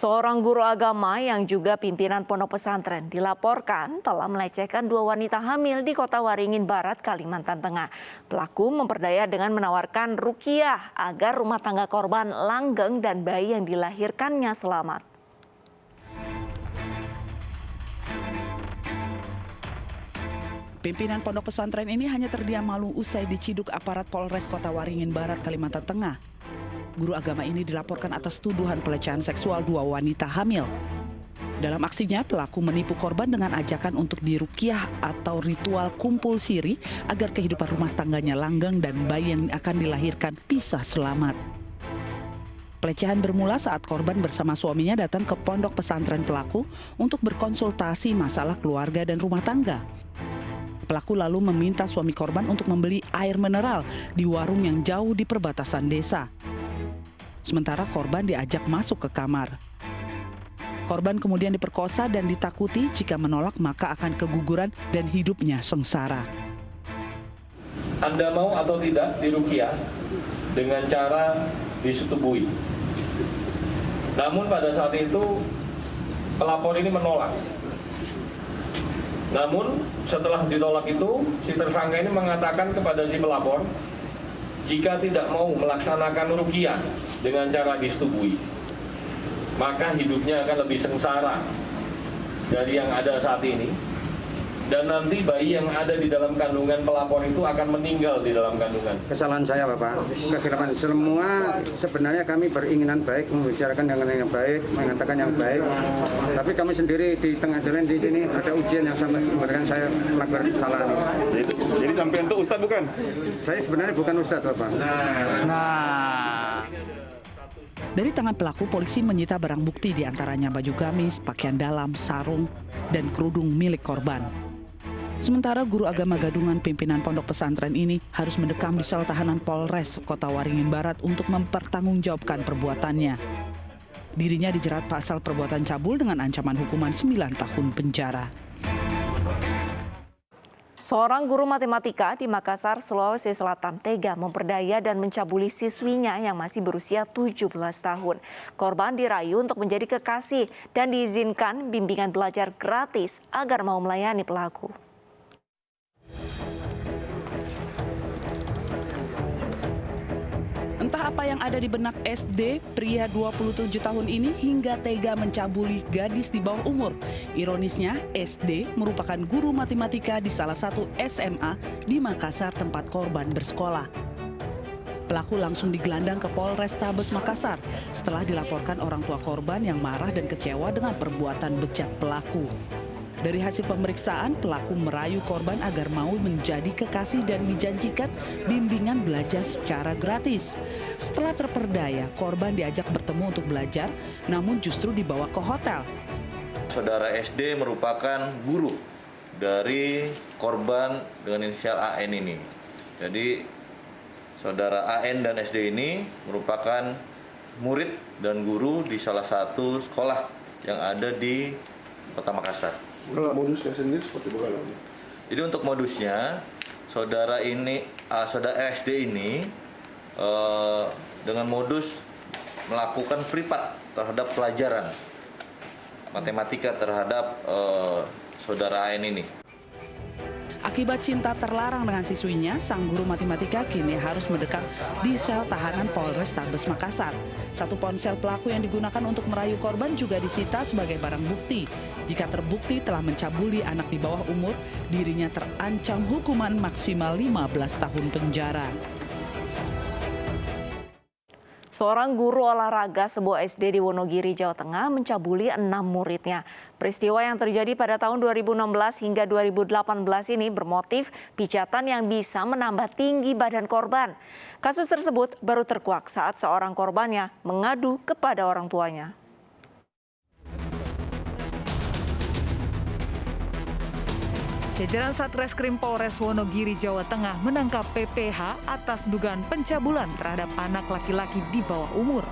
Seorang guru agama yang juga pimpinan pondok pesantren dilaporkan telah melecehkan 2 wanita hamil di Kota Waringin Barat, Kalimantan Tengah. Pelaku memperdaya dengan menawarkan ruqyah agar rumah tangga korban langgeng dan bayi yang dilahirkannya selamat. Pimpinan pondok pesantren ini hanya terdiam malu usai diciduk aparat Polres Kota Waringin Barat, Kalimantan Tengah. Guru agama ini dilaporkan atas tuduhan pelecehan seksual 2 wanita hamil. Dalam aksinya, pelaku menipu korban dengan ajakan untuk diruqyah atau ritual kumpul siri agar kehidupan rumah tangganya langgeng dan bayi yang akan dilahirkan bisa selamat. Pelecehan bermula saat korban bersama suaminya datang ke pondok pesantren pelaku untuk berkonsultasi masalah keluarga dan rumah tangga. Pelaku lalu meminta suami korban untuk membeli air mineral di warung yang jauh di perbatasan desa. Sementara korban diajak masuk ke kamar. Korban kemudian diperkosa dan ditakuti jika menolak maka akan keguguran dan hidupnya sengsara. Anda mau atau tidak diruqyah dengan cara disetubui. Namun pada saat itu pelapor ini menolak. Namun setelah ditolak itu, si tersangka ini mengatakan kepada si pelapor, jika tidak mau melaksanakan ruqyah dengan cara disetubui, maka hidupnya akan lebih sengsara dari yang ada saat ini. Dan nanti bayi yang ada di dalam kandungan pelapor itu akan meninggal di dalam kandungan. Kesalahan saya Bapak, kegelapan semua sebenarnya kami beringinan baik, membicarakan dengan yang baik, mengatakan yang baik. Tapi kami sendiri di tengah jalan di sini ada ujian yang sampai memberikan saya melakukan kesalahan. Jadi sampai untuk Ustadz bukan? Saya sebenarnya bukan Ustadz Bapak. Dari tangan pelaku, polisi menyita barang bukti diantaranya baju gamis, pakaian dalam, sarung, dan kerudung milik korban. Sementara guru agama gadungan pimpinan pondok pesantren ini harus mendekam di sel tahanan Polres Kota Waringin Barat untuk mempertanggungjawabkan perbuatannya. Dirinya dijerat pasal perbuatan cabul dengan ancaman hukuman 9 tahun penjara. Seorang guru matematika di Makassar, Sulawesi Selatan tega memperdaya dan mencabuli siswinya yang masih berusia 17 tahun. Korban dirayu untuk menjadi kekasih dan diizinkan bimbingan belajar gratis agar mau melayani pelaku. Entah apa yang ada di benak SD, pria 27 tahun ini hingga tega mencabuli gadis di bawah umur. Ironisnya, SD merupakan guru matematika di salah satu SMA di Makassar tempat korban bersekolah. Pelaku langsung digelandang ke Polrestabes Makassar setelah dilaporkan orang tua korban yang marah dan kecewa dengan perbuatan bejat pelaku. Dari hasil pemeriksaan, pelaku merayu korban agar mau menjadi kekasih dan dijanjikan bimbingan belajar secara gratis. Setelah terperdaya, korban diajak bertemu untuk belajar, namun justru dibawa ke hotel. Saudara SD merupakan guru dari korban dengan inisial AN ini. Jadi, saudara AN dan SD ini merupakan murid dan guru di salah satu sekolah yang ada di Kota Makassar. Kalau modusnya sendiri seperti bagaimana? Jadi untuk modusnya, saudara SD ini dengan modus melakukan privat terhadap pelajaran matematika terhadap saudara AN ini. Akibat cinta terlarang dengan siswinya, sang guru matematika kini harus mendekam di sel tahanan Polrestabes Makassar. 1 ponsel pelaku yang digunakan untuk merayu korban juga disita sebagai barang bukti. Jika terbukti telah mencabuli anak di bawah umur, dirinya terancam hukuman maksimal 15 tahun penjara. Seorang guru olahraga sebuah SD di Wonogiri, Jawa Tengah mencabuli 6 muridnya. Peristiwa yang terjadi pada tahun 2016 hingga 2018 ini bermotif pijatan yang bisa menambah tinggi badan korban. Kasus tersebut baru terkuak saat seorang korbannya mengadu kepada orang tuanya. Jajaran Satreskrim Polres Wonogiri, Jawa Tengah menangkap PPH atas dugaan pencabulan terhadap anak laki-laki di bawah umur.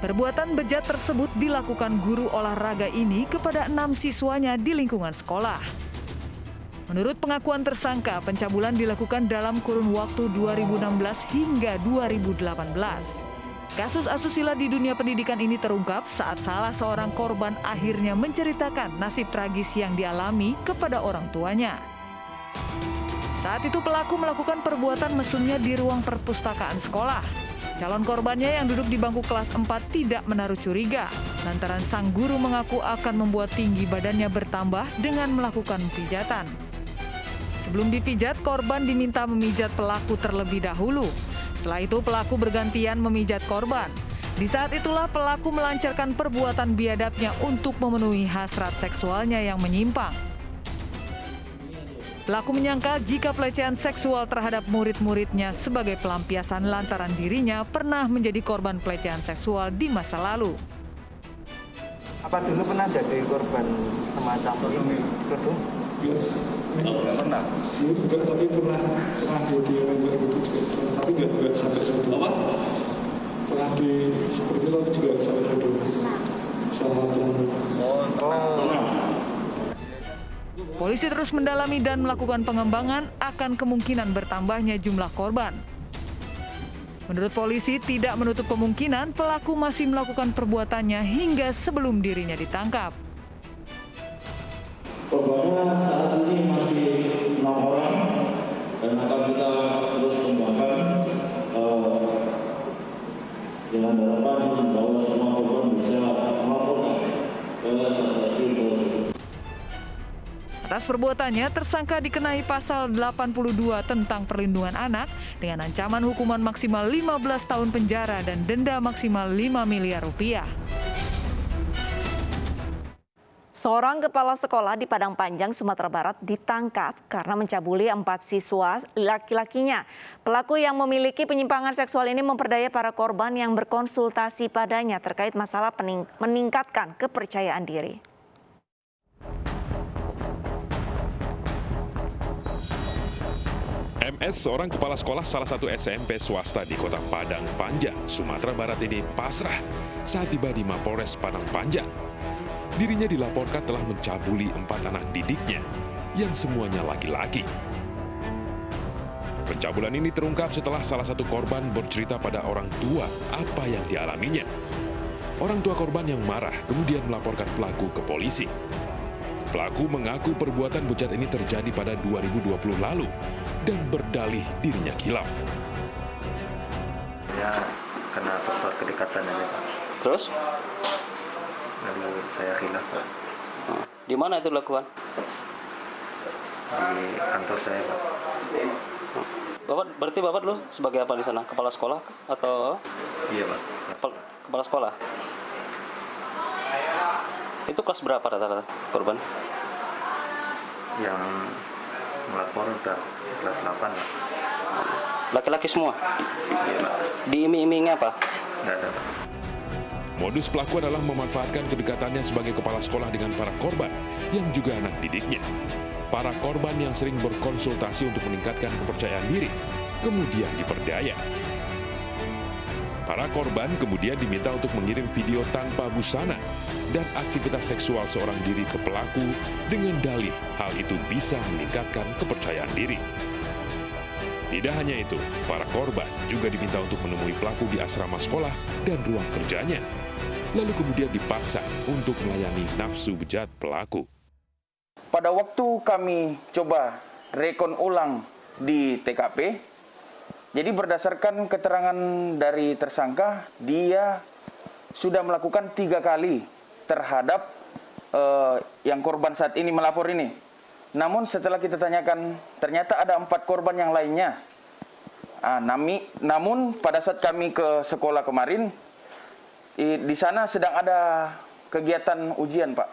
Perbuatan bejat tersebut dilakukan guru olahraga ini kepada 6 siswanya di lingkungan sekolah. Menurut pengakuan tersangka, pencabulan dilakukan dalam kurun waktu 2016 hingga 2018. Kasus asusila di dunia pendidikan ini terungkap saat salah seorang korban akhirnya menceritakan nasib tragis yang dialami kepada orang tuanya. Saat itu pelaku melakukan perbuatan mesumnya di ruang perpustakaan sekolah. Calon korbannya yang duduk di bangku kelas 4 tidak menaruh curiga, lantaran sang guru mengaku akan membuat tinggi badannya bertambah dengan melakukan pijatan. Sebelum dipijat, korban diminta memijat pelaku terlebih dahulu. Setelah itu pelaku bergantian memijat korban. Di saat itulah pelaku melancarkan perbuatan biadabnya untuk memenuhi hasrat seksualnya yang menyimpang. Pelaku menyangka jika pelecehan seksual terhadap murid-muridnya sebagai pelampiasan lantaran dirinya pernah menjadi korban pelecehan seksual di masa lalu. Apa dulu pernah jadi korban semacam ini? Dulu? Enggak pernah. Enggak, tapi pernah di tapi enggak sampai satu. Apa? Pernah di seperti itu tapi juga sampai satu. Sama teman. Polisi terus mendalami dan melakukan pengembangan akan kemungkinan bertambahnya jumlah korban. Menurut polisi, tidak menutup kemungkinan pelaku masih melakukan perbuatannya hingga sebelum dirinya ditangkap. Korbannya saat ini masih 6 orang dan akan kita terus kembangkan dengan harapan bahwa semua korban bisa melaporkan ke Satreskrim. Atas perbuatannya, tersangka dikenai pasal 82 tentang perlindungan anak dengan ancaman hukuman maksimal 15 tahun penjara dan denda maksimal 5 miliar rupiah. Seorang kepala sekolah di Padang Panjang, Sumatera Barat ditangkap karena mencabuli 4 siswa laki-lakinya. Pelaku yang memiliki penyimpangan seksual ini memperdaya para korban yang berkonsultasi padanya terkait masalah meningkatkan kepercayaan diri. MS, seorang kepala sekolah salah satu SMP swasta di Kota Padang Panjang, Sumatera Barat ini pasrah saat tiba di Mapolres Padang Panjang. Dirinya dilaporkan telah mencabuli 4 anak didiknya yang semuanya laki-laki. Pencabulan ini terungkap setelah salah satu korban bercerita pada orang tua apa yang dialaminya. Orang tua korban yang marah kemudian melaporkan pelaku ke polisi. Pelaku mengaku perbuatan bejat ini terjadi pada 2020 lalu dan berdalih dirinya khilaf. Ya, karena faktor kedekatan aja, Pak. Terus? Lalu saya khilaf, Pak. Di mana itu dilakukan? Di kantor saya, Pak. Berarti Bapak dulu sebagai apa di sana? Kepala sekolah atau? Iya, Pak. Kepala sekolah? Itu kelas berapa rata-rata korban? Yang melapor udah kelas 8, Pak. Laki-laki semua? Iya, Pak. Diiming-imingnya apa? Nggak ada, Pak. Modus pelaku adalah memanfaatkan kedekatannya sebagai kepala sekolah dengan para korban yang juga anak didiknya. Para korban yang sering berkonsultasi untuk meningkatkan kepercayaan diri, kemudian diperdaya. Para korban kemudian diminta untuk mengirim video tanpa busana dan aktivitas seksual seorang diri ke pelaku dengan dalih hal itu bisa meningkatkan kepercayaan diri. Tidak hanya itu, para korban juga diminta untuk menemui pelaku di asrama sekolah dan ruang kerjanya, lalu kemudian dipaksa untuk melayani nafsu bejat pelaku. Pada waktu kami coba rekon ulang di TKP, jadi berdasarkan keterangan dari tersangka, dia sudah melakukan 3 kali terhadap yang korban saat ini melapor ini. Namun setelah kita tanyakan, ternyata ada 4 korban yang lainnya. Namun pada saat kami ke sekolah kemarin, di sana sedang ada kegiatan ujian, Pak.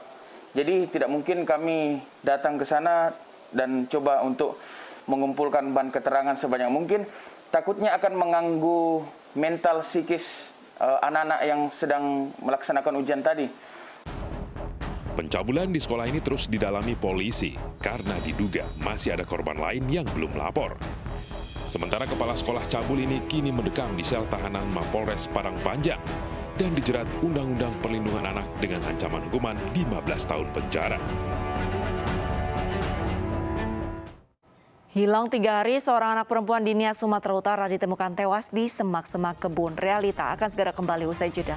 Jadi tidak mungkin kami datang ke sana dan coba untuk mengumpulkan bahan keterangan sebanyak mungkin. Takutnya akan mengganggu mental psikis anak-anak yang sedang melaksanakan ujian tadi. Pencabulan di sekolah ini terus didalami polisi karena diduga masih ada korban lain yang belum melapor. Sementara kepala sekolah cabul ini kini mendekam di sel tahanan Mapolres Padang Panjang dan dijerat Undang-Undang Perlindungan Anak dengan ancaman hukuman 15 tahun penjara. Hilang 3 hari, seorang anak perempuan di Nias, Sumatera Utara ditemukan tewas di semak-semak kebun. Realita akan segera kembali usai jeda.